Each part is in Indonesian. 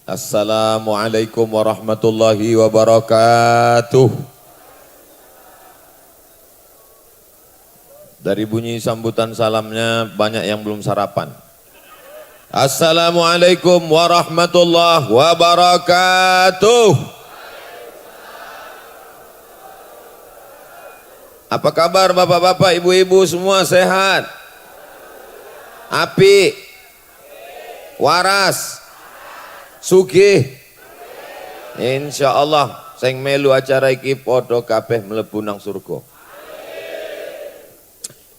Assalamualaikum warahmatullahi wabarakatuh. Dari bunyi sambutan salamnya banyak yang belum sarapan. Assalamualaikum warahmatullahi wabarakatuh. Apa kabar bapak-bapak, ibu-ibu semua sehat? Api? Waras? Sugih? Insya Allah sing melu acara iki podo kabeh mlebu nang surga.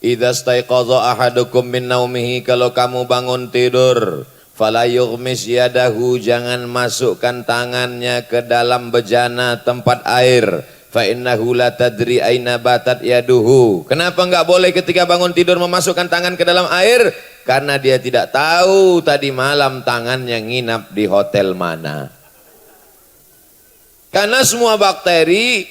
Idza staiqadha ahadukum min naumihi, kalau kamu bangun tidur, fala yughmis yadahu, jangan masukkan tangannya ke dalam bejana tempat air. Fa innahu la tadri aina batat yaduhu. Kenapa enggak boleh ketika bangun tidur memasukkan tangan ke dalam air? Karena dia tidak tahu tadi malam tangannya nginap di hotel mana. Karena semua bakteri,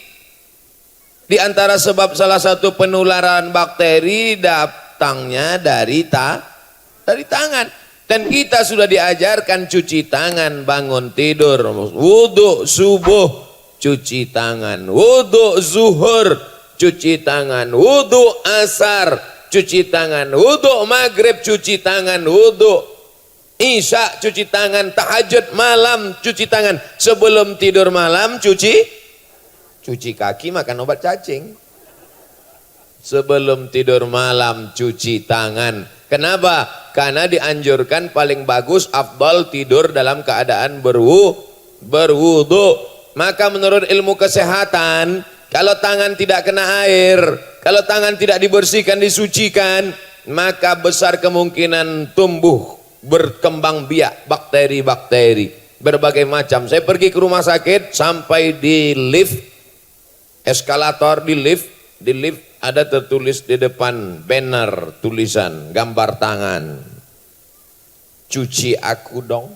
di antara sebab salah satu penularan bakteri datangnya dari tangan. Dan kita sudah diajarkan cuci tangan bangun tidur, wudu subuh cuci tangan, wudu zuhur cuci tangan, wudu asar cuci tangan, wudu maghrib cuci tangan, wudu isya cuci tangan, tahajud malam cuci tangan, sebelum tidur malam cuci kaki, makan obat cacing. Sebelum tidur malam cuci tangan. Kenapa? Karena dianjurkan paling bagus afdal tidur dalam keadaan berwudu. Maka menurut ilmu kesehatan, kalau tangan tidak kena air, kalau tangan tidak dibersihkan, disucikan, maka besar kemungkinan tumbuh berkembang biak bakteri-bakteri berbagai macam. Saya pergi ke rumah sakit, sampai di lift, eskalator, di lift ada tertulis di depan banner tulisan gambar tangan, cuci aku dong,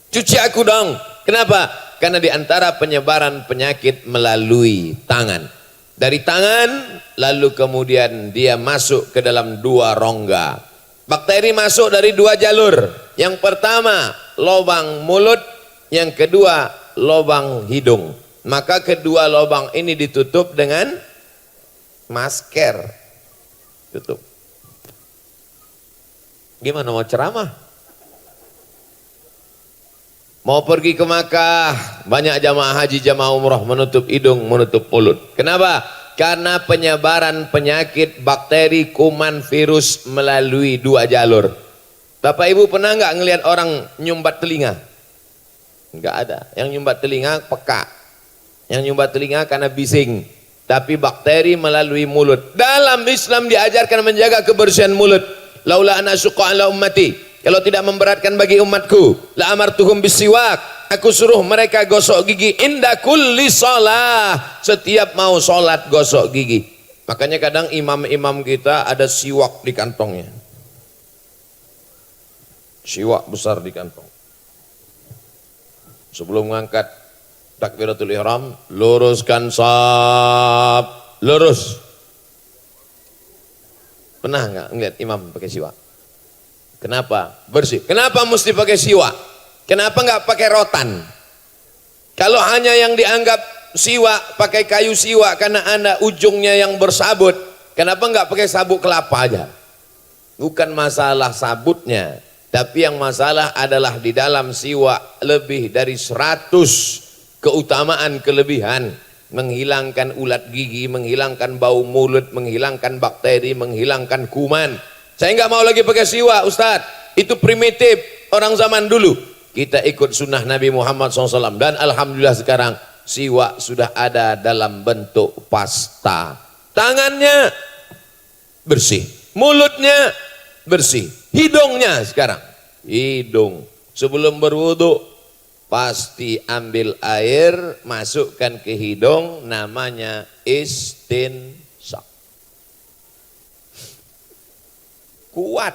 cuci aku dong. Kenapa? Karena di antara penyebaran penyakit melalui tangan. Dari tangan lalu kemudian dia masuk ke dalam dua rongga. Bakteri masuk dari dua jalur. Yang pertama lubang mulut, yang kedua lubang hidung. Maka kedua lubang ini ditutup dengan masker. Tutup. Gimana mau ceramah? Mau pergi ke Makkah, banyak jamaah haji, jamaah umrah menutup hidung, menutup mulut. Kenapa? Karena penyebaran penyakit bakteri, kuman, virus melalui dua jalur. Bapak Ibu pernah nggak ngelihat orang nyumbat telinga? Nggak ada. Yang nyumbat telinga peka. Yang nyumbat telinga karena bising. Tapi bakteri melalui mulut. Dalam Islam diajarkan menjaga kebersihan mulut. Laula ana syuqa ala ummati. Kalau tidak memberatkan bagi umatku, la amartuhum bisiwak, aku suruh mereka gosok gigi inda kulli shalah, setiap mau sholat gosok gigi. Makanya kadang imam-imam kita ada siwak di kantongnya, siwak besar di kantong. Sebelum mengangkat takbiratul ihram, luruskan saf, lurus. Pernah nggak ngeliat imam pakai siwak? Kenapa? Bersih. Kenapa mesti pakai siwak? Kenapa nggak pakai rotan? Kalau hanya yang dianggap siwak, pakai kayu siwak karena ada ujungnya yang bersabut, kenapa nggak pakai sabut kelapa aja? Bukan masalah sabutnya, tapi yang masalah adalah di dalam siwak lebih dari 100 keutamaan kelebihan. Menghilangkan ulat gigi, menghilangkan bau mulut, menghilangkan bakteri, menghilangkan kuman. Saya nggak mau lagi pakai siwak, Ustadz. Itu primitif orang zaman dulu. Kita ikut sunnah Nabi Muhammad SAW. Dan alhamdulillah sekarang siwak sudah ada dalam bentuk pasta. Tangannya bersih, mulutnya bersih, hidungnya sekarang. Hidung sebelum berwudu pasti ambil air, masukkan ke hidung, namanya istinsak. Kuat,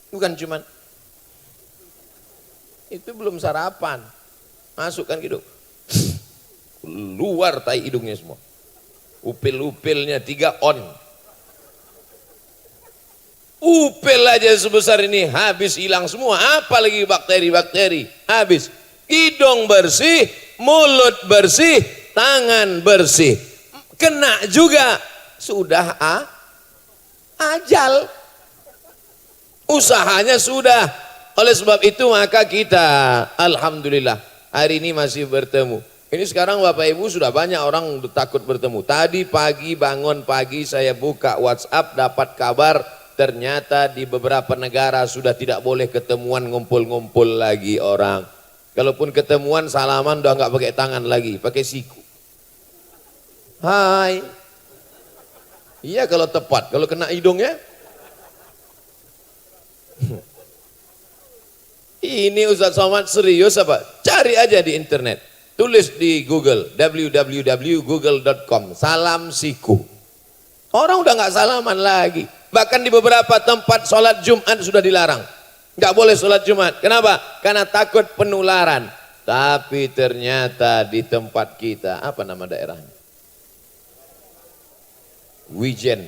bukan cuman itu, belum sarapan, masukkan ke hidung, keluar tai hidungnya semua, upil-upilnya 3 on. Upel aja sebesar ini habis, hilang semua, apalagi bakteri-bakteri, habis. Hidung bersih, mulut bersih, tangan bersih, kena juga sudah ajal, usahanya sudah. Oleh sebab itu maka kita alhamdulillah hari ini masih bertemu. Ini sekarang Bapak Ibu sudah banyak orang takut bertemu. Tadi pagi bangun pagi saya buka WhatsApp dapat kabar ternyata di beberapa negara sudah tidak boleh ketemuan ngumpul-ngumpul lagi orang. Kalaupun ketemuan salaman udah nggak pakai tangan lagi, pakai siku. Hai. Iya kalau tepat, kalau kena hidungnya. Ini Ustaz Somad serius apa? Cari aja di internet. Tulis di Google, www.google.com, salam siku. Orang udah nggak salaman lagi. Bahkan di beberapa tempat sholat Jumat sudah dilarang. Nggak boleh sholat Jumat. Kenapa? Karena takut penularan. Tapi ternyata di tempat kita, apa nama daerahnya? Wijen.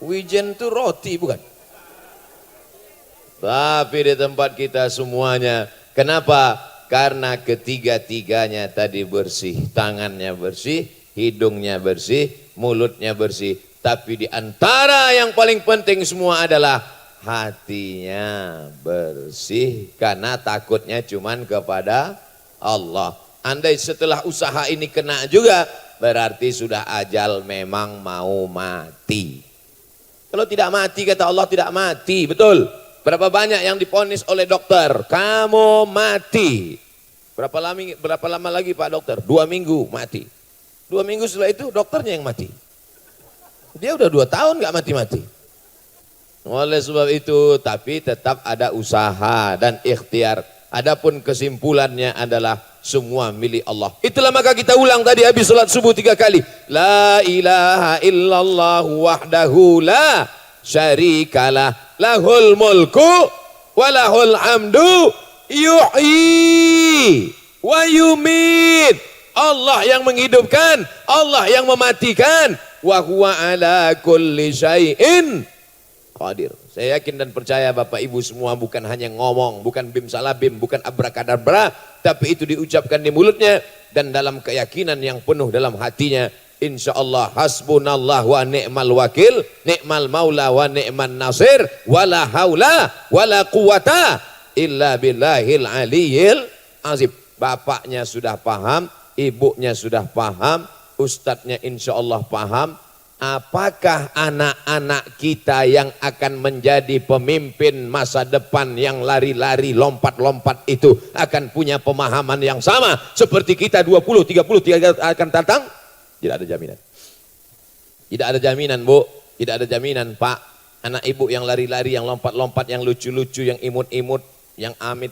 Wijen itu roti bukan? Tapi di tempat kita semuanya. Kenapa? Karena ketiga-tiganya tadi bersih. Tangannya bersih, hidungnya bersih, mulutnya bersih. Tapi di antara yang paling penting semua adalah hatinya bersih. Karena takutnya cuman kepada Allah. Andai setelah usaha ini kena juga, berarti sudah ajal memang mau mati. Kalau tidak mati kata Allah tidak mati, betul. Berapa banyak yang diponis oleh dokter, kamu mati. Berapa lama lagi Pak Dokter? 2 minggu mati. 2 minggu setelah itu dokternya yang mati. Dia udah 2 tahun gak mati-mati. Oleh sebab itu, tapi tetap ada usaha dan ikhtiar. Adapun kesimpulannya adalah semua milik Allah. Itulah maka kita ulang tadi habis salat subuh 3 kali. La ilaha illallah wahdahu la syarikalah. Lahul mulku walahul hamdu yuhyi wa yumit. Allah yang menghidupkan, Allah yang mematikan. Wa huwa ala kulli syai'in qadir. Saya yakin dan percaya Bapak Ibu semua bukan hanya ngomong, bukan bim salabim, bukan abrakadabra, tapi itu diucapkan di mulutnya dan dalam keyakinan yang penuh dalam hatinya. Insyaallah hasbunallah wa ni'mal wakil, ni'mal maula wa ni'man nasir, wala haula wala quwata illa billahil aliyil azim. Bapaknya sudah paham, ibunya sudah paham, ustadznya insyaallah paham. Apakah anak-anak kita yang akan menjadi pemimpin masa depan yang lari-lari, lompat-lompat itu akan punya pemahaman yang sama seperti kita 20-30 akan datang? Tidak ada jaminan. Tidak ada jaminan Bu, tidak ada jaminan Pak. Anak ibu yang lari-lari, yang lompat-lompat, yang lucu-lucu, yang imut-imut, yang amit,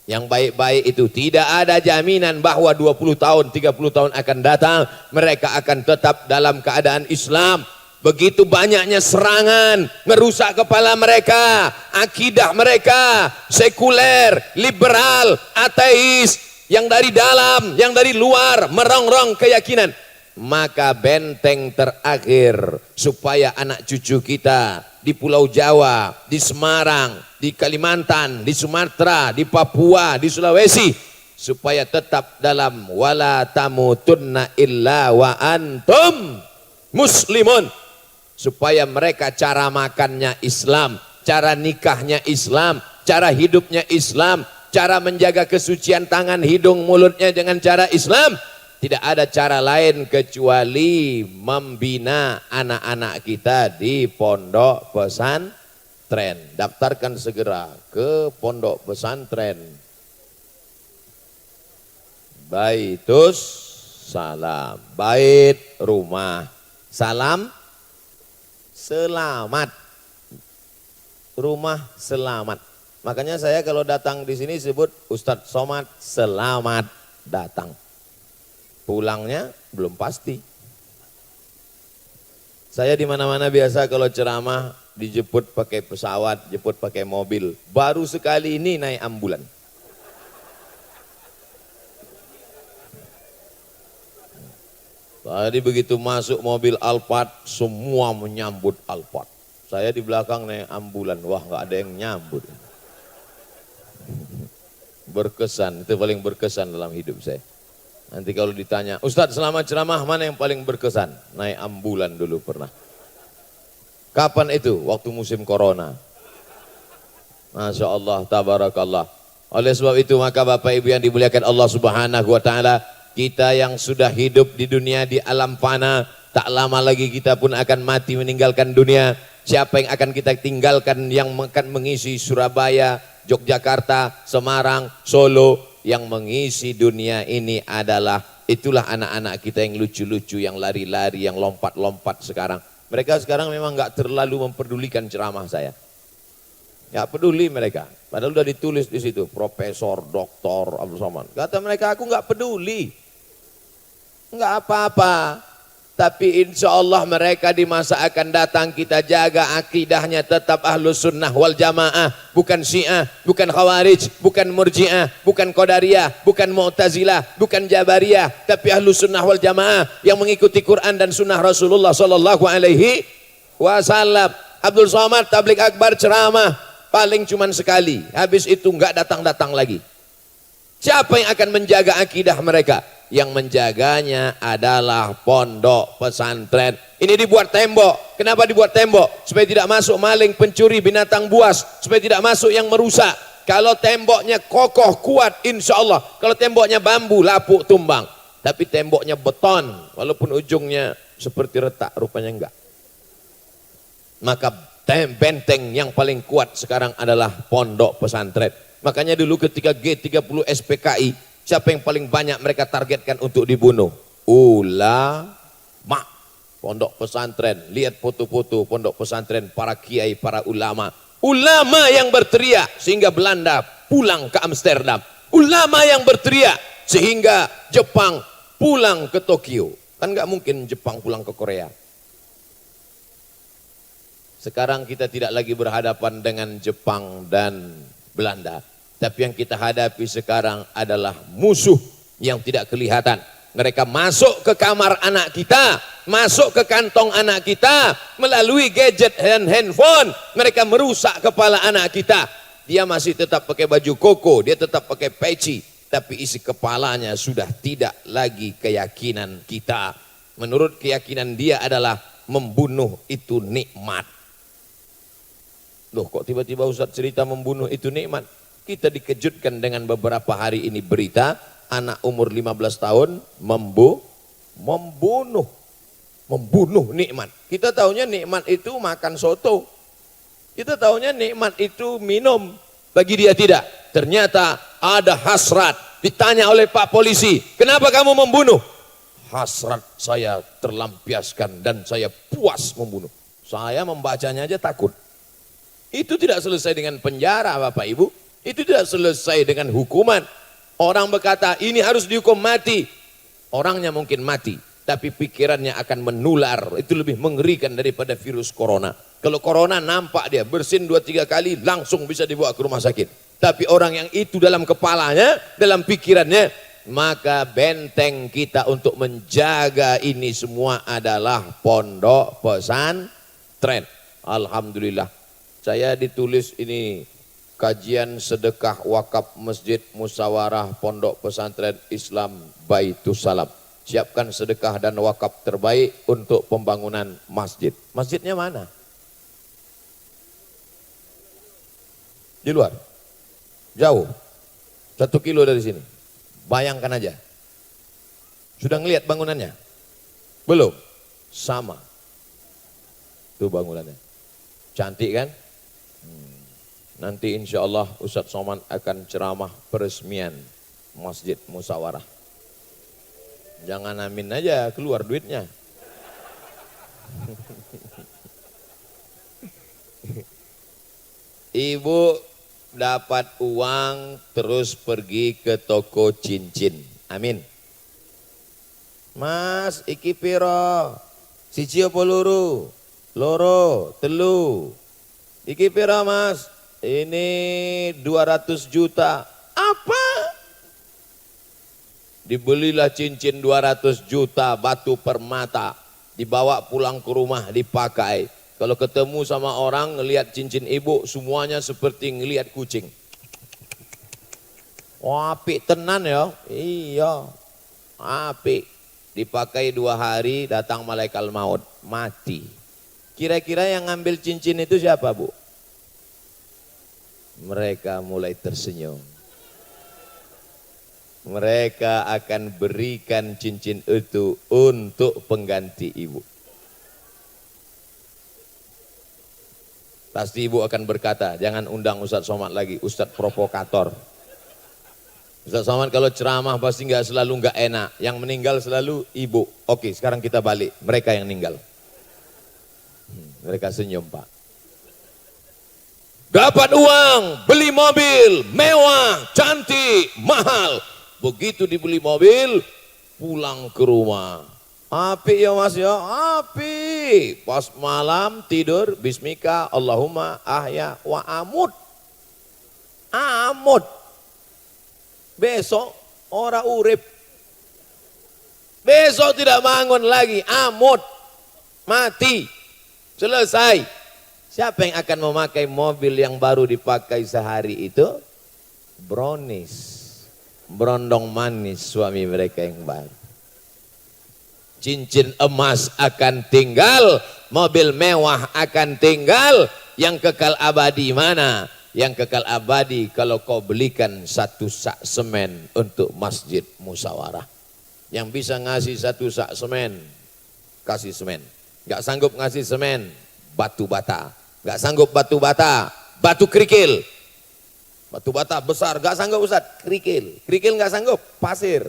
yang baik-baik itu tidak ada jaminan bahwa 20 tahun, 30 tahun akan datang mereka akan tetap dalam keadaan Islam. Begitu banyaknya serangan merusak kepala mereka, akidah mereka, sekuler, liberal, ateis, yang dari dalam, yang dari luar merongrong keyakinan. Maka benteng terakhir supaya anak cucu kita di Pulau Jawa, di Semarang, di Kalimantan, di Sumatera, di Papua, di Sulawesi, supaya tetap dalam wala tamutunna illa wa antum muslimun, supaya mereka cara makannya Islam, cara nikahnya Islam, cara hidupnya Islam, cara menjaga kesucian tangan, hidung, mulutnya dengan cara Islam. Tidak ada cara lain kecuali membina anak-anak kita di pondok pesantren. Daftarkan segera ke pondok pesantren Baitus Salam, bait rumah, salam selamat, rumah selamat. Makanya saya kalau datang di sini sebut Ustadz Somad selamat datang. Pulangnya belum pasti. Saya di mana-mana biasa kalau ceramah dijemput pakai pesawat, jemput pakai mobil. Baru sekali ini naik ambulan. Tadi begitu masuk mobil Alphard, semua menyambut Alphard. Saya di belakang naik ambulan, wah nggak ada yang nyambut. Berkesan, itu paling berkesan dalam hidup saya. Nanti kalau ditanya, Ustadz selama ceramah mana yang paling berkesan? Naik ambulan dulu pernah. Kapan itu? Waktu musim corona. Masya Allah, tabarakallah. Oleh sebab itu maka Bapak Ibu yang dimuliakan Allah Subhanahu wa Ta'ala, kita yang sudah hidup di dunia di alam fana, tak lama lagi kita pun akan mati meninggalkan dunia. Siapa yang akan kita tinggalkan yang akan mengisi Surabaya, Yogyakarta, Semarang, Solo, yang mengisi dunia ini adalah itulah anak-anak kita yang lucu-lucu, yang lari-lari, yang lompat-lompat sekarang. Mereka sekarang memang nggak terlalu memperdulikan ceramah saya. Ya peduli mereka, padahal udah ditulis di situ, Profesor, Doktor Abdul Somad. Kata mereka, aku nggak peduli, nggak apa-apa. Tapi insya Allah mereka di masa akan datang kita jaga akidahnya tetap ahlus sunnah wal jamaah. Bukan syiah, bukan khawarij, bukan murjiah, bukan qadariyah, bukan mu'tazilah, bukan jabariyah. Tapi ahlus sunnah wal jamaah yang mengikuti Quran dan sunnah Rasulullah sallallahu alaihi wasallam. Abdul Somad tabligh akbar ceramah paling cuman sekali. Habis itu enggak datang-datang lagi. Siapa yang akan menjaga akidah mereka? Yang menjaganya adalah pondok pesantren. Ini dibuat tembok. Kenapa dibuat tembok? Supaya tidak masuk maling, pencuri, binatang buas. Supaya tidak masuk yang merusak. Kalau temboknya kokoh, kuat, insya Allah. Kalau temboknya bambu, lapuk, tumbang. Tapi temboknya beton, walaupun ujungnya seperti retak, rupanya enggak. Maka benteng yang paling kuat sekarang adalah pondok pesantren. Makanya dulu ketika G30 SPKI, siapa yang paling banyak mereka targetkan untuk dibunuh? Ulama. Pondok pesantren, lihat foto-foto pondok pesantren, para kiai, para ulama. Ulama yang berteriak sehingga Belanda pulang ke Amsterdam. Ulama yang berteriak sehingga Jepang pulang ke Tokyo. Kan nggak mungkin Jepang pulang ke Korea. Sekarang kita tidak lagi berhadapan dengan Jepang dan Belanda. Tapi yang kita hadapi sekarang adalah musuh yang tidak kelihatan. Mereka masuk ke kamar anak kita, masuk ke kantong anak kita, melalui gadget dan handphone. Mereka merusak kepala anak kita. Dia masih tetap pakai baju koko, dia tetap pakai peci. Tapi isi kepalanya sudah tidak lagi keyakinan kita. Menurut keyakinan dia adalah membunuh itu nikmat. Loh kok tiba-tiba Ustaz cerita membunuh itu nikmat? Kita dikejutkan dengan beberapa hari ini berita anak umur 15 tahun membunuh nikmat. Kita tahunya nikmat itu makan soto. Kita tahunya nikmat itu minum. Bagi dia tidak. Ternyata ada hasrat. Ditanya oleh Pak Polisi, kenapa kamu membunuh? Hasrat saya terlampiaskan dan saya puas membunuh. Saya membacanya aja takut. Itu tidak selesai dengan penjara Bapak Ibu. Itu tidak selesai dengan hukuman. Orang berkata ini harus dihukum mati. Orangnya mungkin mati, tapi pikirannya akan menular. Itu lebih mengerikan daripada virus corona. Kalau corona nampak dia bersin 2-3 kali langsung bisa dibawa ke rumah sakit. Tapi orang yang itu dalam kepalanya, dalam pikirannya, maka benteng kita untuk menjaga ini semua adalah pondok pesantren. Alhamdulillah. Saya ditulis ini kajian sedekah wakaf Masjid Musyawarah Pondok Pesantren Islam Baitus Salam. Siapkan sedekah dan wakaf terbaik untuk pembangunan masjid. Masjidnya mana? Di luar? Jauh? 1 kilo dari sini? Bayangkan aja. Sudah ngelihat bangunannya? Belum? Sama. Itu bangunannya. Cantik kan? Nanti insya Allah Ustadz Somad akan ceramah peresmian Masjid Musyawarah. Jangan amin aja, keluar duitnya. Ibu dapat uang terus pergi ke toko cincin. Amin. Mas, iki piro? Siji apa loro? Loro, telu. Iki piro mas? Ini 200 juta. Apa? Dibelilah cincin 200 juta batu permata, dibawa pulang ke rumah dipakai. Kalau ketemu sama orang ngelihat cincin ibu, semuanya seperti ngelihat kucing. Wah, apik tenan ya. Iya, apik. Dipakai 2 hari, datang malaikat maut, mati. Kira-kira yang ngambil cincin itu siapa, Bu? Mereka mulai tersenyum. Mereka akan berikan cincin itu untuk pengganti ibu. Pasti ibu akan berkata, jangan undang Ustadz Somad lagi, Ustadz provokator. Ustadz Somad kalau ceramah pasti selalu nggak enak, yang meninggal selalu ibu. Oke, sekarang kita balik, mereka yang meninggal. Mereka senyum, Pak. Dapat uang, beli mobil, mewah, cantik, mahal. Begitu dibeli mobil, pulang ke rumah. Apik ya Mas ya, apik. Pas malam tidur, bismika Allahumma ahya wa amut. Amut. Besok ora urip. Besok tidak bangun lagi, amut. Mati. Selesai. Siapa yang akan memakai mobil yang baru dipakai sehari itu? Brownies. Berondong manis suami mereka yang baru. Cincin emas akan tinggal, mobil mewah akan tinggal, yang kekal abadi mana? Yang kekal abadi kalau kau belikan 1 sak semen untuk masjid musyawarah. Yang bisa ngasih 1 sak semen, kasih semen. Gak sanggup ngasih semen, batu bata. Gak sanggup batu bata, batu kerikil. Batu bata besar, gak sanggup Ustaz, kerikil. Kerikil gak sanggup, pasir.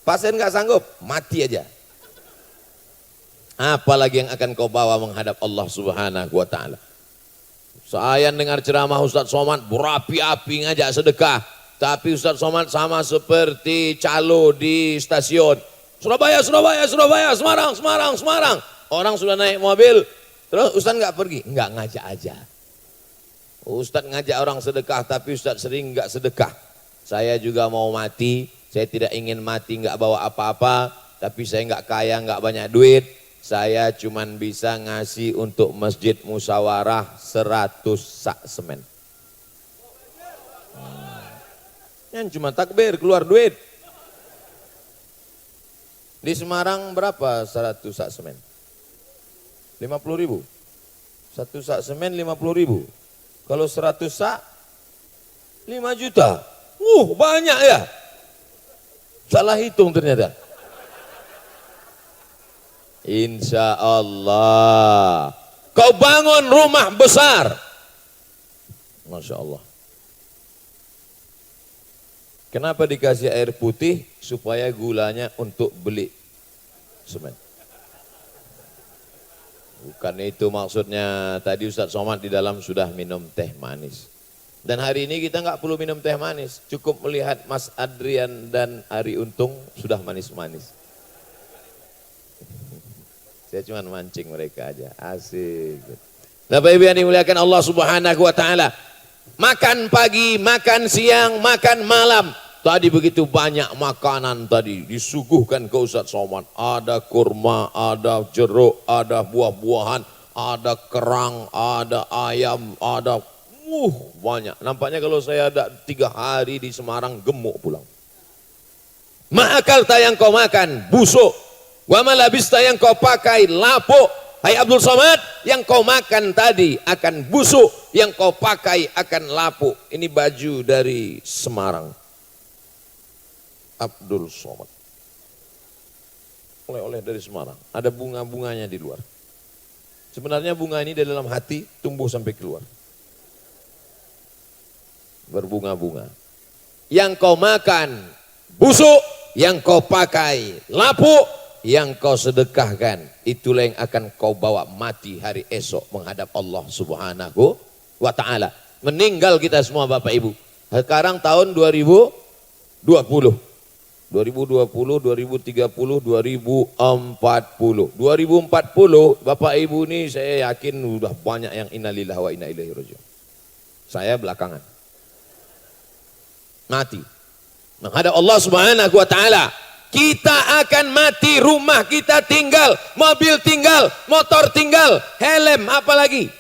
Pasir gak sanggup, mati aja. Apalagi yang akan kau bawa menghadap Allah Subhanahu wa ta'ala. Saya dengar ceramah Ustaz Somad berapi-api ngajak sedekah. Tapi Ustaz Somad sama seperti calo di stasiun. Surabaya, Surabaya, Surabaya, Semarang, Semarang, Semarang. Orang sudah naik mobil, terus Ustaz gak pergi, gak ngajak aja. Ustadz ngajak orang sedekah, tapi Ustadz sering nggak sedekah. Saya juga mau mati, saya tidak ingin mati nggak bawa apa-apa, tapi saya nggak kaya, nggak banyak duit. Saya cuman bisa ngasih untuk masjid musyawarah 100 sak semen. Yang cuma takbir, keluar duit. Di Semarang berapa 100 sak semen? 50.000. 1 sak semen 50.000. Kalau 100 sak, 5 juta. Banyak ya. Salah hitung ternyata. Insya Allah. Kau bangun rumah besar. Masya Allah. Kenapa dikasih air putih? Supaya gulanya untuk beli semen. Bukan itu maksudnya. Tadi Ustadz Somad di dalam sudah minum teh manis. Dan hari ini kita nggak perlu minum teh manis. Cukup melihat Mas Adrian dan Ari Untung sudah manis-manis. Saya cuma mancing mereka aja. Asik. Bapak Ibu yang dimuliakan Allah Subhanahu wa ta'ala. Makan pagi, makan siang, makan malam. Tadi begitu banyak makanan tadi disuguhkan ke Ustadz Somad. Ada kurma, ada jeruk, ada buah-buahan, ada kerang, ada ayam, ada banyak. Nampaknya kalau saya ada 3 hari di Semarang gemuk pulang. Ma'akal yang kau makan busuk. Wa malabista yang kau pakai lapuk. Hai Abdul Somad, yang kau makan tadi akan busuk, yang kau pakai akan lapuk. Ini baju dari Semarang. Abdul Somad. Oleh-oleh dari Semarang. Ada bunga-bunganya di luar. Sebenarnya bunga ini di dalam hati tumbuh sampai keluar. Berbunga-bunga. Yang kau makan busuk, yang kau pakai lapuk, yang kau sedekahkan, itulah yang akan kau bawa mati hari esok menghadap Allah Subhanahu wa ta'ala. Meninggal kita semua Bapak Ibu. Sekarang tahun 2020. 2020, 2030, 2040. 2040 Bapak Ibu ini saya yakin sudah banyak yang innalillahi wa inna ilaihi raji'un. Saya belakangan. Mati. Menghadap Allah Subhanahu wa ta'ala. Kita akan mati, rumah kita tinggal, mobil tinggal, motor tinggal, helm apalagi.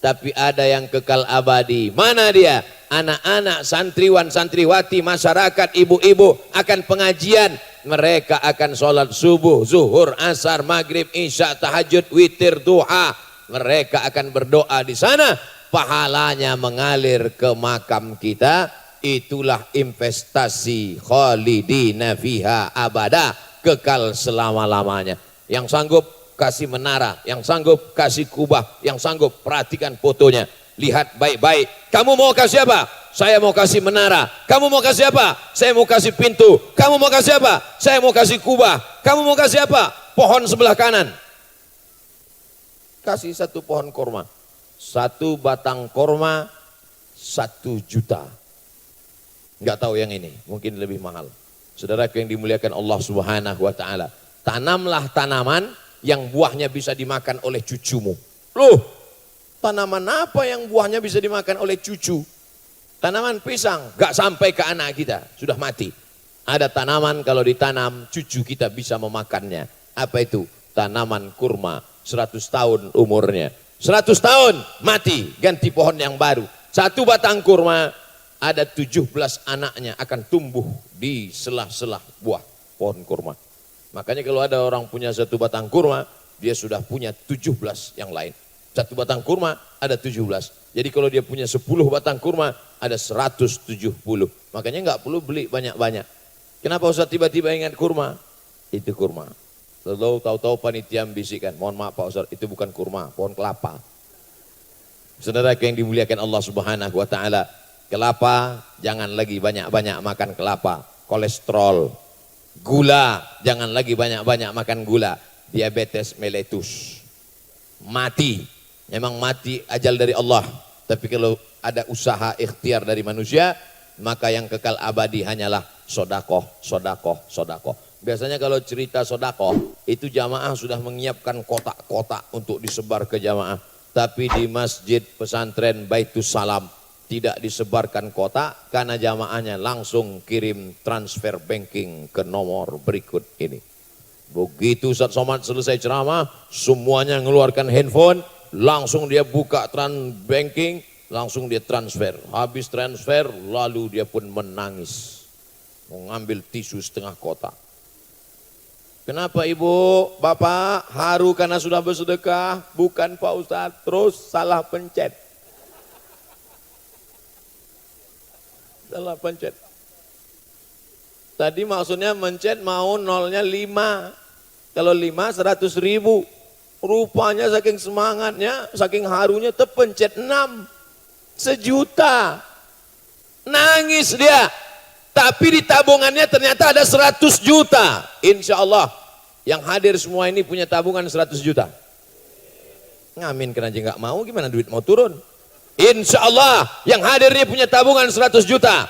Tapi ada yang kekal abadi. Mana dia? Anak-anak, santriwan, santriwati, masyarakat, ibu-ibu akan pengajian. Mereka akan sholat subuh, zuhur, asar, maghrib, isya, tahajud, witir, duha. Mereka akan berdoa di sana. Pahalanya mengalir ke makam kita. Itulah investasi khalidina fiha abada, kekal selama-lamanya. Yang sanggup kasih menara, yang sanggup kasih kubah, yang sanggup perhatikan fotonya. Lihat baik-baik. Kamu mau kasih apa? Saya mau kasih menara. Kamu mau kasih apa? Saya mau kasih pintu. Kamu mau kasih apa? Saya mau kasih kubah. Kamu mau kasih apa? Pohon sebelah kanan. Kasih satu pohon korma. Satu batang korma 1 juta. Enggak tahu yang ini, mungkin lebih mahal. Saudaraku yang dimuliakan Allah Subhanahu wa taala, tanamlah tanaman yang buahnya bisa dimakan oleh cucumu. Loh, tanaman apa yang buahnya bisa dimakan oleh cucu? Tanaman pisang, enggak sampai ke anak kita, sudah mati. Ada tanaman kalau ditanam cucu kita bisa memakannya. Apa itu? Tanaman kurma, 100 tahun umurnya. 100 tahun mati, ganti pohon yang baru. Satu batang kurma ada 17 anaknya akan tumbuh di selah-selah buah pohon kurma. Makanya kalau ada orang punya satu batang kurma, dia sudah punya 17 yang lain. Satu batang kurma ada 17. Jadi kalau dia punya 10 batang kurma ada 170. Makanya nggak perlu beli banyak-banyak. Kenapa Ustaz tiba-tiba ingat kurma? Itu kurma. Lalu tahu-tahu panitia bisikkan, mohon maaf Pak Ustaz, itu bukan kurma, pohon kelapa. Saudara yang dimuliakan Allah Subhanahu wa taala, kelapa jangan lagi banyak-banyak makan kelapa, kolesterol. Gula jangan lagi banyak-banyak makan gula, diabetes meletus. Mati, memang mati ajal dari Allah. Tapi kalau ada usaha ikhtiar dari manusia, maka yang kekal abadi hanyalah sodakoh, sodakoh, sodakoh. Biasanya kalau cerita sodakoh, itu jamaah sudah menyiapkan kotak-kotak untuk disebar ke jamaah. Tapi di masjid pesantren Baitus Salam tidak disebarkan kotak karena jamaahnya langsung kirim transfer banking ke nomor berikut ini. Begitu Ustaz Somad selesai ceramah, semuanya mengeluarkan handphone, langsung dia buka banking, langsung dia transfer. Habis transfer, lalu dia pun menangis, mengambil tisu setengah kotak. Kenapa ibu, bapak haru karena sudah bersedekah? Bukan Pak Ustadz, terus salah pencet. Salah pencet. Tadi maksudnya mencet mau nolnya 5. Kalau 5 100.000. Rupanya saking semangatnya, saking harunya terpencet 6. 1 juta. Nangis dia. Tapi di tabungannya ternyata ada 100 juta. Insya Allah yang hadir semua ini punya tabungan 100 juta. Ngamin kan aja nggak mau, gimana duit mau turun? Insya Allah yang hadir ini punya tabungan 100 juta.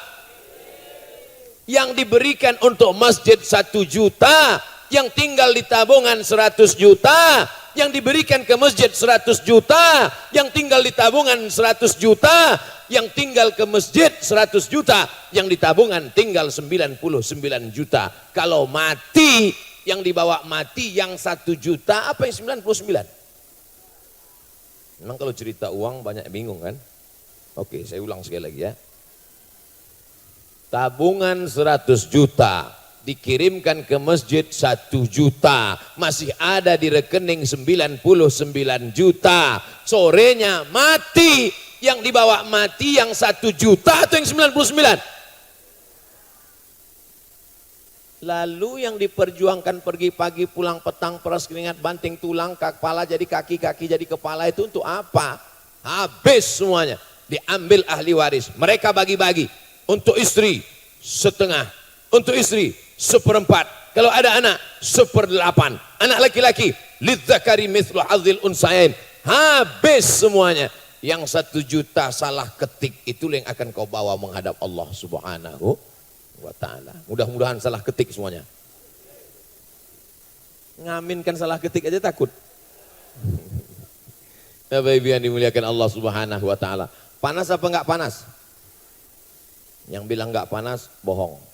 Yang diberikan untuk masjid 1 juta. Yang tinggal di tabungan 100 juta. Yang diberikan ke masjid 100 juta, yang tinggal di tabungan 100 juta, yang tinggal ke masjid 100 juta, yang di tabungan tinggal 99 juta. Kalau mati, yang dibawa mati yang 1 juta, apa yang 99? Memang kalau cerita uang banyak bingung kan? Oke, saya ulang sekali lagi ya. Tabungan 100 juta. Dikirimkan ke masjid 1 juta, masih ada di rekening 99 juta. Sorenya mati, yang dibawa mati yang 1 juta atau yang 99? Lalu yang diperjuangkan pergi pagi pulang petang, peras keringat banting tulang, kepala jadi kaki, kaki jadi kepala, itu untuk apa? Habis semuanya, diambil ahli waris. Mereka bagi-bagi, untuk istri setengah, untuk istri 1/4. Kalau ada anak 1/8. Anak laki-laki lidzakari mithlu hadzil unsayain. Habis semuanya. Yang 1 juta salah ketik itu yang akan kau bawa menghadap Allah Subhanahu wa taala. Mudah-mudahan salah ketik semuanya. Ngaminkan salah ketik aja takut. Bapak Ibu yang dimuliakan Allah Subhanahu wa taala. Panas apa enggak panas? Yang bilang enggak panas bohong.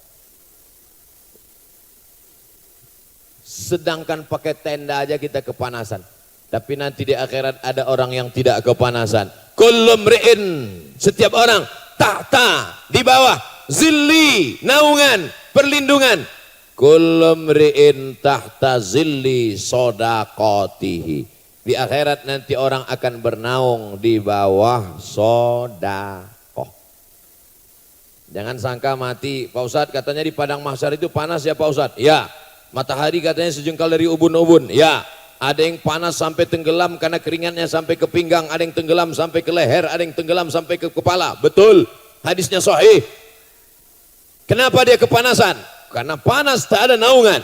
Sedangkan pakai tenda aja kita kepanasan. Tapi nanti di akhirat ada orang yang tidak kepanasan. Kullu mri'in, setiap orang, tahta, di bawah, zilli, naungan, perlindungan. Kullu mri'in tahta zilli sodaqatihi. Di akhirat nanti orang akan bernaung di bawah sodakoh. Jangan sangka mati, Pak Ustadz katanya di padang mahsyar itu panas ya Pak Ustadz. Ya, matahari katanya sejengkal dari ubun-ubun. Ya, ada yang panas sampai tenggelam karena keringatnya sampai ke pinggang, ada yang tenggelam sampai ke leher, ada yang tenggelam sampai ke kepala. Betul, hadisnya sahih. Kenapa dia kepanasan? Karena panas tak ada naungan.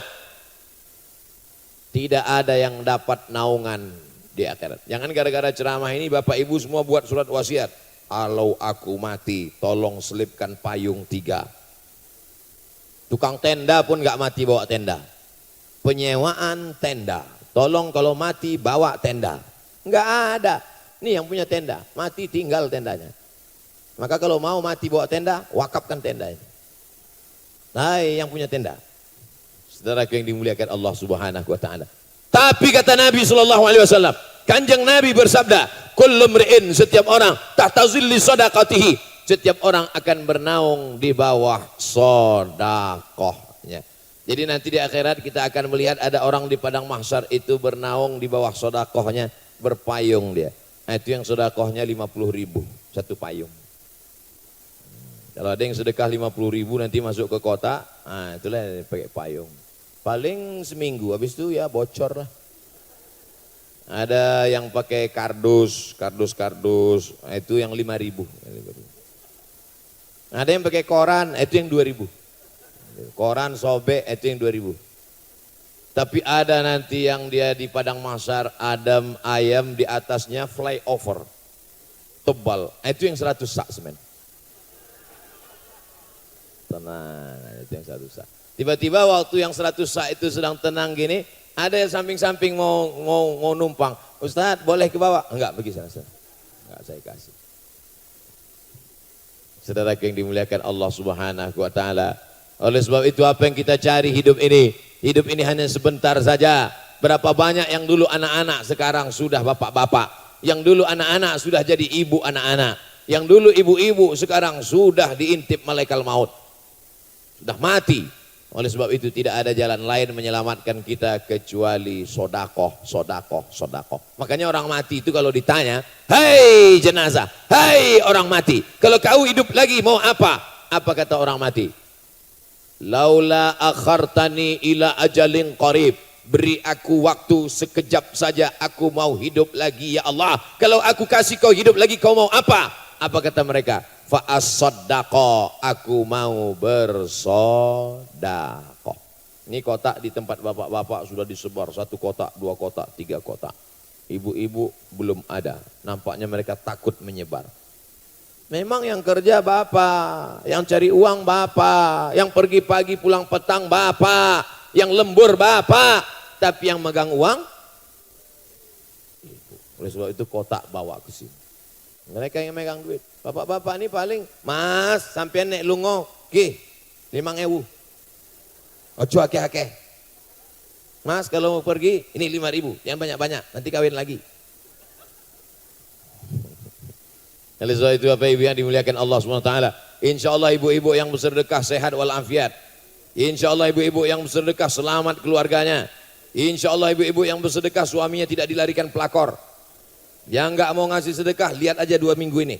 Tidak ada yang dapat naungan di akhirat. Jangan gara-gara ceramah ini Bapak Ibu semua buat surat wasiat. Kalau aku mati, tolong selipkan payung 3. Tukang tenda pun gak mati bawa tenda. Penyewaan tenda. Tolong kalau mati bawa tenda. Enggak ada. Ini yang punya tenda. Mati tinggal tendanya. Maka kalau mau mati bawa tenda, wakafkan tenda ini. Hai yang punya tenda. Saudaraku yang dimuliakan Allah Subhanahu wa taala. Tapi kata Nabi sallallahu alaihi wasallam, Kanjeng Nabi bersabda, kullu mri'in, setiap orang, tahta zilli sadaqatihi, setiap orang akan bernaung di bawah sedekahnya. Jadi nanti di akhirat kita akan melihat ada orang di padang mahsyar itu bernaung di bawah sedekahnya, berpayung dia. Nah, itu yang sedekahnya 50.000 satu payung. Kalau ada yang sedekah 50.000 nanti masuk ke kota, nah itulah yang pakai payung. Paling seminggu, habis itu ya bocor lah. Ada yang pakai kardus, nah itu yang 5.000. Ada yang pakai koran, itu yang 2.000. Koran sobek, itu yang 2.000. Tapi ada nanti yang dia di padang mahsyar, Adam ayam di atasnya flyover, tebal, itu yang 100 sak semen. Tenang, itu yang 100 sak. Tiba-tiba waktu yang 100 sak itu sedang tenang gini, ada yang samping-samping mau numpang. Ustadz boleh ke bawah? Enggak, pergi sana. Enggak, saya kasih. Saudara yang dimuliakan Allah Subhanahu wa taala. Oleh sebab itu apa yang kita cari hidup ini? Hidup ini hanya sebentar saja. Berapa banyak yang dulu anak-anak sekarang sudah bapak-bapak. Yang dulu anak-anak sudah jadi ibu anak-anak. Yang dulu ibu-ibu sekarang sudah diintip malaikat maut. Sudah mati. Oleh sebab itu tidak ada jalan lain menyelamatkan kita kecuali sodakoh. Makanya orang mati itu kalau ditanya, hei jenazah, hei orang mati, kalau kau hidup lagi mau apa? Apa kata orang mati? Laula akhartani ila ajalin qarib, beri aku waktu sekejap saja, aku mau hidup lagi ya Allah. Kalau aku kasih kau hidup lagi, kau mau apa? Apa kata mereka? Fa as-sadaqah, aku mau bersedekah. Ini kotak di tempat bapak-bapak sudah disebar, 1 kotak, 2 kotak, 3 kotak. Ibu-ibu belum ada, nampaknya mereka takut menyebar. Memang yang kerja bapak, yang cari uang bapak, yang pergi pagi pulang petang bapak, yang lembur bapak, tapi yang megang uang ibu. Oleh sebab itu kotak bawa ke sini. Mereka yang megang duit. Bapak-bapak ini paling, mas sampean nek lungo, ki 5.000. Ojo akeh-akeh. Mas kalau mau pergi, ini 5.000, jangan banyak-banyak, nanti kawin lagi. Oleh sebab itu Bapak Ibu yang dimuliakan Allah SWT. Insya Allah ibu-ibu yang bersedekah sehat walafiat. Insya Allah ibu-ibu yang bersedekah selamat keluarganya. Insya Allah ibu-ibu yang bersedekah suaminya tidak dilarikan pelakor. Yang enggak mau ngasih sedekah, lihat aja 2 minggu ini.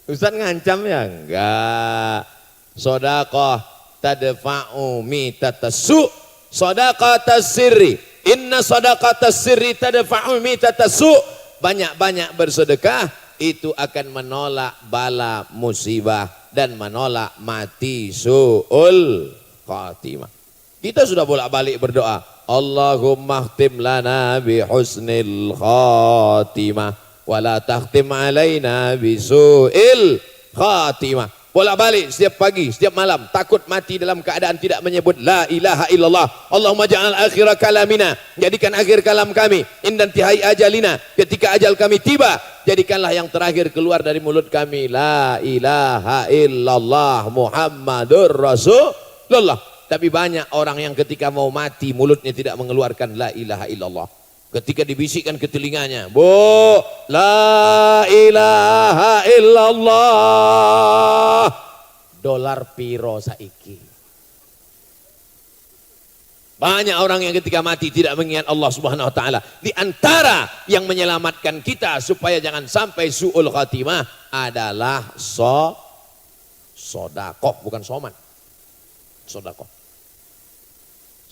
Ustaz ngancam ya? Enggak. Sedekah tadfa'u mitatasu. Sedekah tasirri. Inna sedekah tasirri tadfa'u mitatasu. Banyak-banyak bersedekah itu akan menolak bala musibah dan menolak mati su'ul khatimah. Kita sudah bolak-balik berdoa, Allahumma khtim lana bi husnil khatimah wa la takhtim alaina bi su'il khatimah. Bolak-balik setiap pagi, setiap malam, takut mati dalam keadaan tidak menyebut la ilaha illallah. Allahumma ja'al akhira kalamina, jadikan akhir kalam kami indan tihai ajalina, ketika ajal kami tiba, jadikanlah yang terakhir keluar dari mulut kami la ilaha illallah Muhammadur Rasulullah. Tapi banyak orang yang ketika mau mati mulutnya tidak mengeluarkan la ilaha illallah. Ketika dibisikkan ke telinganya, Bu, la ilaha illallah. Dolar piro saiki. Banyak orang yang ketika mati tidak mengingat Allah Subhanahu wa taala. Di antara yang menyelamatkan kita supaya jangan sampai su'ul khatimah adalah sodakoh, bukan soman. Sodakoh.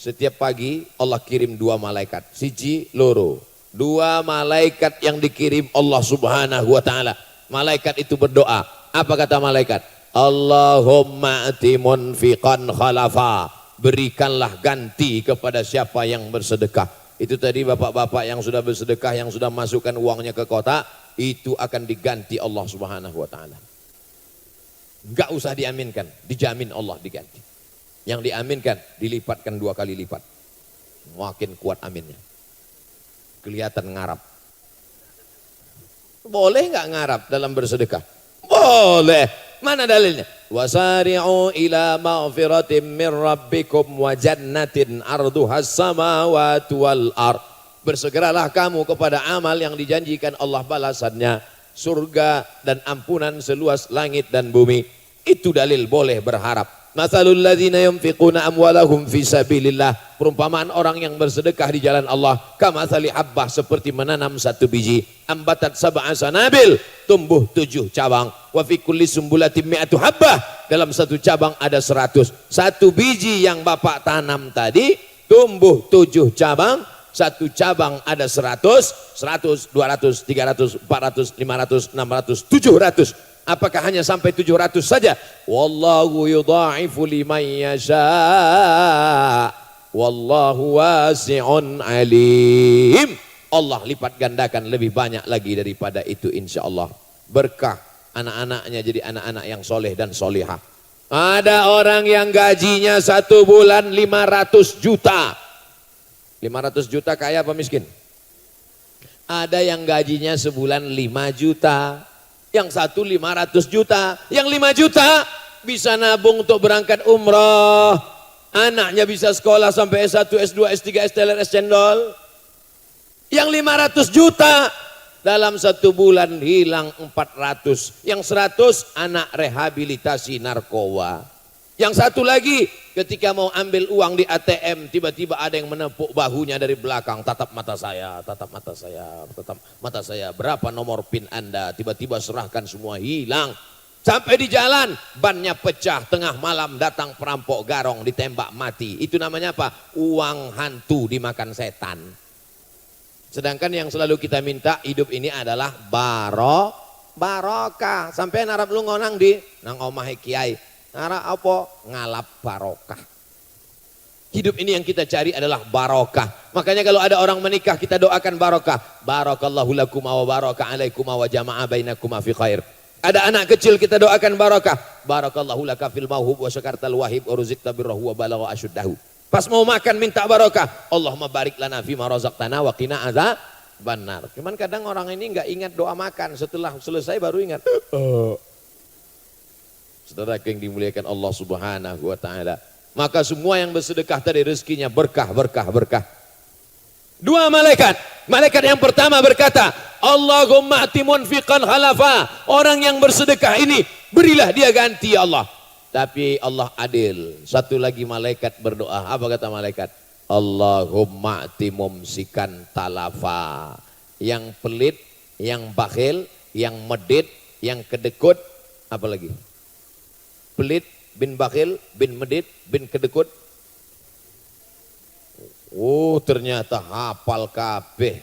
Setiap pagi Allah kirim 2 malaikat, siji loro. 2 malaikat yang dikirim Allah Subhanahu wa taala. Malaikat itu berdoa. Apa kata malaikat? Allahumma ati munfiqan khalafa. Berikanlah ganti kepada siapa yang bersedekah. Itu tadi bapak-bapak yang sudah bersedekah, yang sudah masukkan uangnya ke kotak, itu akan diganti Allah Subhanahu wa taala. Enggak usah diaminkan, dijamin Allah diganti. Yang diaminkan dilipatkan 2 kali lipat. Makin kuat aminnya. Kelihatan ngarap. Boleh enggak ngarap dalam bersedekah? Boleh. Mana dalilnya? Wasari'u ila maghfiratin min rabbikum wa jannatin arduhas samawati wal ard. Bersegeralah kamu kepada amal yang dijanjikan Allah balasannya, surga dan ampunan seluas langit dan bumi. Itu dalil boleh berharap. Matsalul ladzina yunfiquna amwalahum fi sabilillah. Perumpamaan orang yang bersedekah di jalan Allah, kamatsali habbah, seperti menanam 1 biji, ambatat sab'a sanabil, tumbuh 7 cabang, wa fi kulli sumbulatin mi'atu habbah, dalam 1 cabang ada 100. 1 biji yang Bapak tanam tadi tumbuh 7 cabang, 1 cabang ada 100, 100, 200, 300, 400, 500, 600, 700. Apakah hanya sampai 700 saja? Wallahu yudha'ifu liman yasha'. Wallahu wasi'un alim. Allah lipat gandakan lebih banyak lagi daripada itu insyaallah. Berkah anak-anaknya jadi anak-anak yang soleh dan solihah. Ada orang yang gajinya 1 bulan 500 juta. 500 juta kaya apa miskin? Ada yang gajinya sebulan 5 juta. Yang 1 500 juta, yang 5 juta bisa nabung untuk berangkat umroh, anaknya bisa sekolah sampai S1, S2, S3, S-teler, S-cendol. Yang 500 juta dalam 1 bulan hilang 400, yang 100 anak rehabilitasi narkoba. Yang 1 lagi ketika mau ambil uang di ATM tiba-tiba ada yang menepuk bahunya dari belakang, tatap mata saya, tatap mata saya, tatap mata saya, berapa nomor PIN Anda, tiba-tiba serahkan semua, hilang. Sampai di jalan bannya pecah, tengah malam datang perampok garong ditembak mati. Itu namanya apa? Uang hantu dimakan setan. Sedangkan yang selalu kita minta hidup ini adalah barokah. Sampai narap lu ngonang di nang omahe kiai. Nara apa? Ngalap barokah. Hidup ini yang kita cari adalah barokah. Makanya kalau ada orang menikah kita doakan barokah. Barakallahu lakum wa baraka alaikum wa jama'a bainakum fi khair. Ada anak kecil kita doakan barokah. Barakallahu laka fil mauhub wa syakartal wahib wa ruzikta birrahu wa balagha asyuddahu. Pas mau makan minta barokah. Allahumma barik lana fima razaqtana wa qina adzabannar. Cuman kadang orang ini enggak ingat doa makan, setelah selesai baru ingat. Saudara yang dimuliakan Allah Subhanahu wa taala. Maka semua yang bersedekah tadi rezekinya berkah, berkah, berkah. 2 malaikat. Malaikat yang pertama berkata, Allahumma ati munfiqan khalafa. Orang yang bersedekah ini berilah dia ganti ya Allah. Tapi Allah adil. 1 lagi malaikat berdoa. Apa kata malaikat? Allahumma ati mumsikan talafa. Yang pelit, yang bakhil, yang medit, yang kedekut, apa lagi? Pelit, bin bakhil, bin medit, bin kedekut. Oh ternyata hafal kabeh.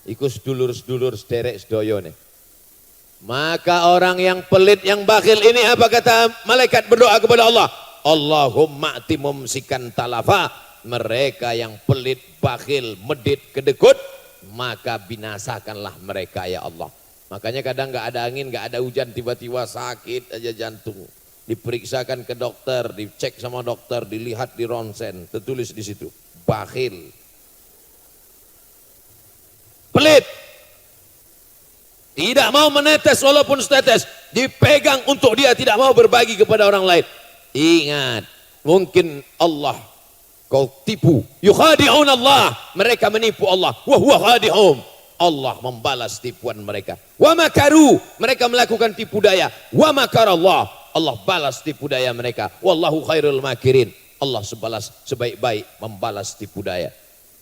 Iku sedulur-sedulur sederek sedoyo nih. Maka orang yang pelit, yang bakhil ini apa kata malaikat berdoa kepada Allah? Allahumma ati mumsikan talafa. Mereka yang pelit, bakhil, medit, kedekut, maka binasakanlah mereka ya Allah. Makanya kadang nggak ada angin, nggak ada hujan, tiba-tiba sakit aja jantung. Diperiksakan ke dokter, dicek sama dokter, dilihat di ronsen, tertulis di situ, bakhil, pelit, tidak mau menetes walaupun setetes, dipegang untuk dia tidak mau berbagi kepada orang lain. Ingat, mungkin Allah kau tipu. Yukhadi'un Allah, mereka menipu Allah. Wa huwa khadi'um, Allah membalas tipuan mereka. Wa makaru, mereka melakukan tipu daya. Wa makarallah, Allah balas tipu daya mereka. Wallahu khairul makirin, Allah sebaik-baik membalas tipu daya.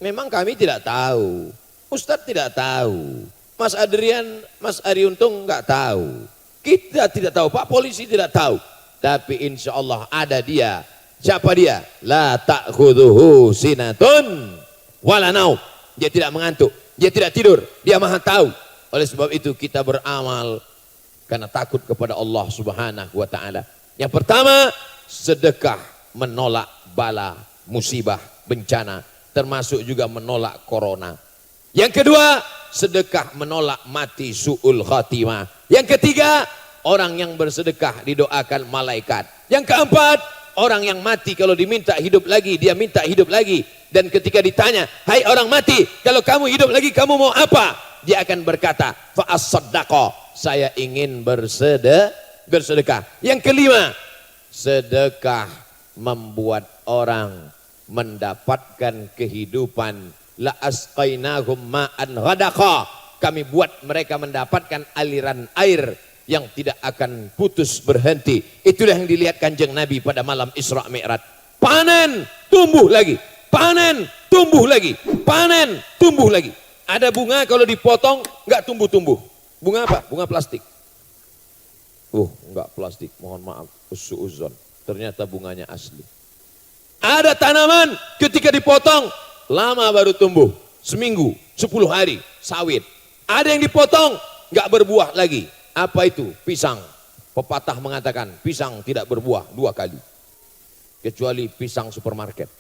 Memang kami tidak tahu, Ustadz tidak tahu, Mas Adrian, Mas Ariuntung nggak tahu, kita tidak tahu, Pak Polisi tidak tahu. Tapi insya Allah ada dia. Siapa dia? La ta'khudhuhu sinatun wala naum. Dia tidak mengantuk, dia tidak tidur, dia maha tahu. Oleh sebab itu kita beramal karena takut kepada Allah Subhanahu wa taala. Yang pertama, sedekah menolak bala, musibah, bencana, termasuk juga menolak corona. Yang kedua, sedekah menolak mati su'ul khatimah. Yang ketiga, orang yang bersedekah didoakan malaikat. Yang keempat, orang yang mati kalau diminta hidup lagi, dia minta hidup lagi. Dan ketika ditanya, hai orang mati, kalau kamu hidup lagi kamu mau apa? Dia akan berkata, fa'as-saddaqa, saya ingin bersedekah. Yang kelima, sedekah membuat orang mendapatkan kehidupan. La asqainahum ma'an ghadaqa, kami buat mereka mendapatkan aliran air yang tidak akan putus berhenti. Itulah yang dilihat Kanjeng Nabi pada malam Isra Mi'raj. Panen, tumbuh lagi. Panen, tumbuh lagi. Panen, tumbuh lagi. Ada bunga kalau dipotong nggak tumbuh-tumbuh. Bunga apa? Bunga plastik. Nggak plastik, mohon maaf. Usu'uzon. Ternyata bunganya asli. Ada tanaman ketika dipotong lama baru tumbuh. Seminggu, 10 hari, sawit. Ada yang dipotong nggak berbuah lagi. Apa itu? Pisang. Pepatah mengatakan pisang tidak berbuah 2 kali. Kecuali pisang supermarket.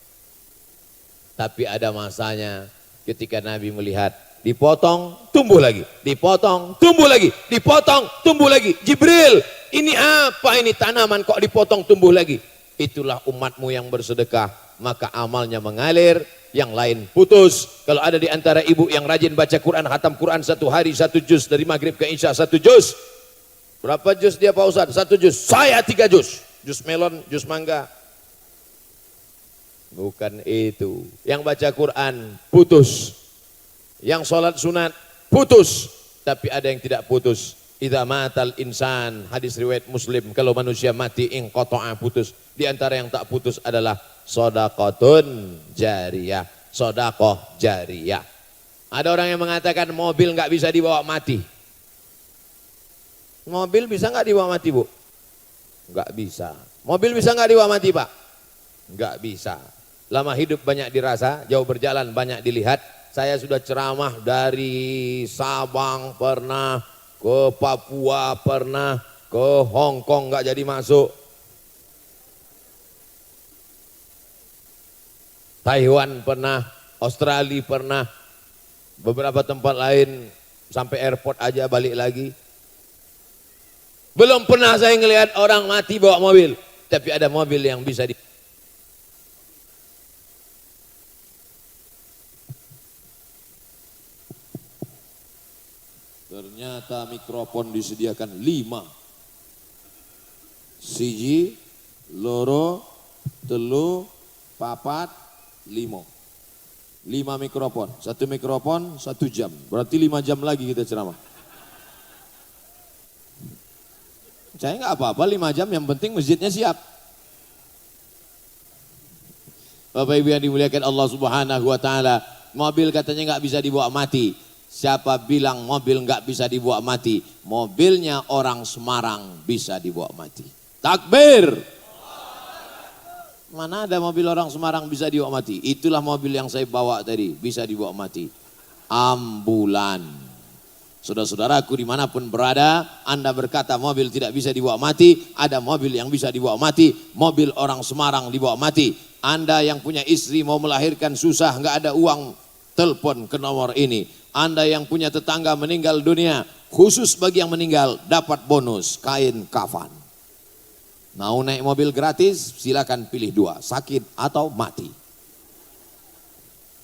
Tapi ada masanya ketika Nabi melihat dipotong, tumbuh lagi. Dipotong, tumbuh lagi. Dipotong, tumbuh lagi. Jibril, ini apa ini tanaman kok dipotong, tumbuh lagi? Itulah umatmu yang bersedekah. Maka amalnya mengalir, yang lain putus. Kalau ada di antara ibu yang rajin baca Quran, khatam Quran 1 hari 1 juz, dari maghrib ke isya 1 juz. Berapa juz dia Pak Ustadz? 1 juz. Saya 3 juz. Juz melon, juz mangga. Bukan itu. Yang baca Quran putus. Yang sholat sunat putus. Tapi ada yang tidak putus. Idza matal insan, hadis riwayat Muslim, kalau manusia mati inqata'a, putus. Di antara yang tak putus adalah shadaqatun jariyah, sedekah jariyah. Ada orang yang mengatakan mobil nggak bisa dibawa mati. Mobil bisa nggak dibawa mati, Bu? Nggak bisa. Mobil bisa nggak dibawa mati, Pak? Nggak bisa. Lama hidup banyak dirasa, jauh berjalan banyak dilihat. Saya sudah ceramah dari Sabang pernah, ke Papua pernah, ke Hong Kong nggak jadi masuk. Taiwan pernah, Australia pernah, beberapa tempat lain sampai airport aja balik lagi. Belum pernah saya ngelihat orang mati bawa mobil, tapi ada mobil yang bisa di... Ternyata mikrofon disediakan 5. Siji, loro, telu, papat, 5 mikrofon. 1 mikrofon 1 jam. Berarti 5 jam lagi kita ceramah. Saya nggak apa-apa 5 jam, yang penting masjidnya siap. Bapak Ibu yang dimuliakan Allah Subhanahu wa taala, mobil katanya nggak bisa dibawa mati. Siapa bilang mobil nggak bisa dibawa mati? Mobilnya orang Semarang bisa dibawa mati. Takbir. Mana ada mobil orang Semarang bisa dibawa mati? Itulah mobil yang saya bawa tadi, bisa dibawa mati. Ambulan. Saudara-saudaraku dimanapun berada, Anda berkata mobil tidak bisa dibawa mati, ada mobil yang bisa dibawa mati, mobil orang Semarang dibawa mati. Anda yang punya istri mau melahirkan susah, nggak ada uang, telepon ke nomor ini. Anda yang punya tetangga meninggal dunia, khusus bagi yang meninggal dapat bonus kain kafan. Mau naik mobil gratis, silakan pilih 2, sakit atau mati.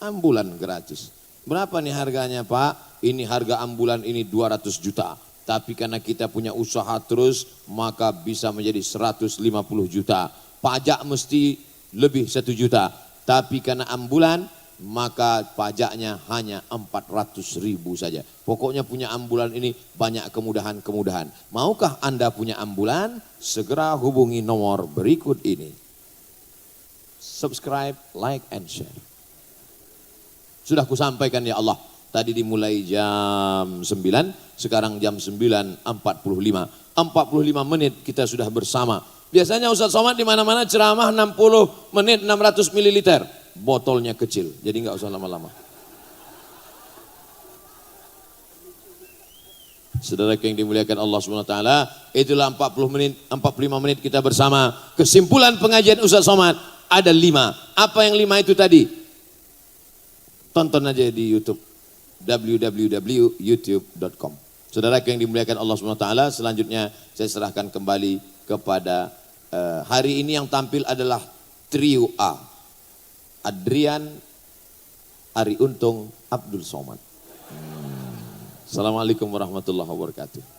Ambulan gratis. Berapa nih harganya Pak? Ini harga ambulan ini 200 juta. Tapi karena kita punya usaha terus, maka bisa menjadi 150 juta. Pajak mesti lebih 1 juta. Tapi karena ambulan, maka pajaknya hanya 400.000 saja. Pokoknya punya ambulan ini banyak kemudahan-kemudahan. Maukah Anda punya ambulan? Segera hubungi nomor berikut ini. Subscribe, like, and share. Sudah kusampaikan ya Allah. Tadi dimulai jam 9, sekarang jam 9.45. 45 menit kita sudah bersama. Biasanya Ustaz Somad di mana-mana ceramah 60 menit 600 ml. Botolnya kecil, jadi nggak usah lama-lama. Saudara yang dimuliakan Allah SWT, itulah 45 menit kita bersama. Kesimpulan pengajian Ustaz Somad ada 5. Apa yang 5 itu tadi? Tonton aja di YouTube, www.youtube.com. Saudara yang dimuliakan Allah SWT, selanjutnya saya serahkan kembali kepada hari ini yang tampil adalah trio A. Adrian, Ari Untung, Abdul Somad. Assalamualaikum warahmatullahi wabarakatuh.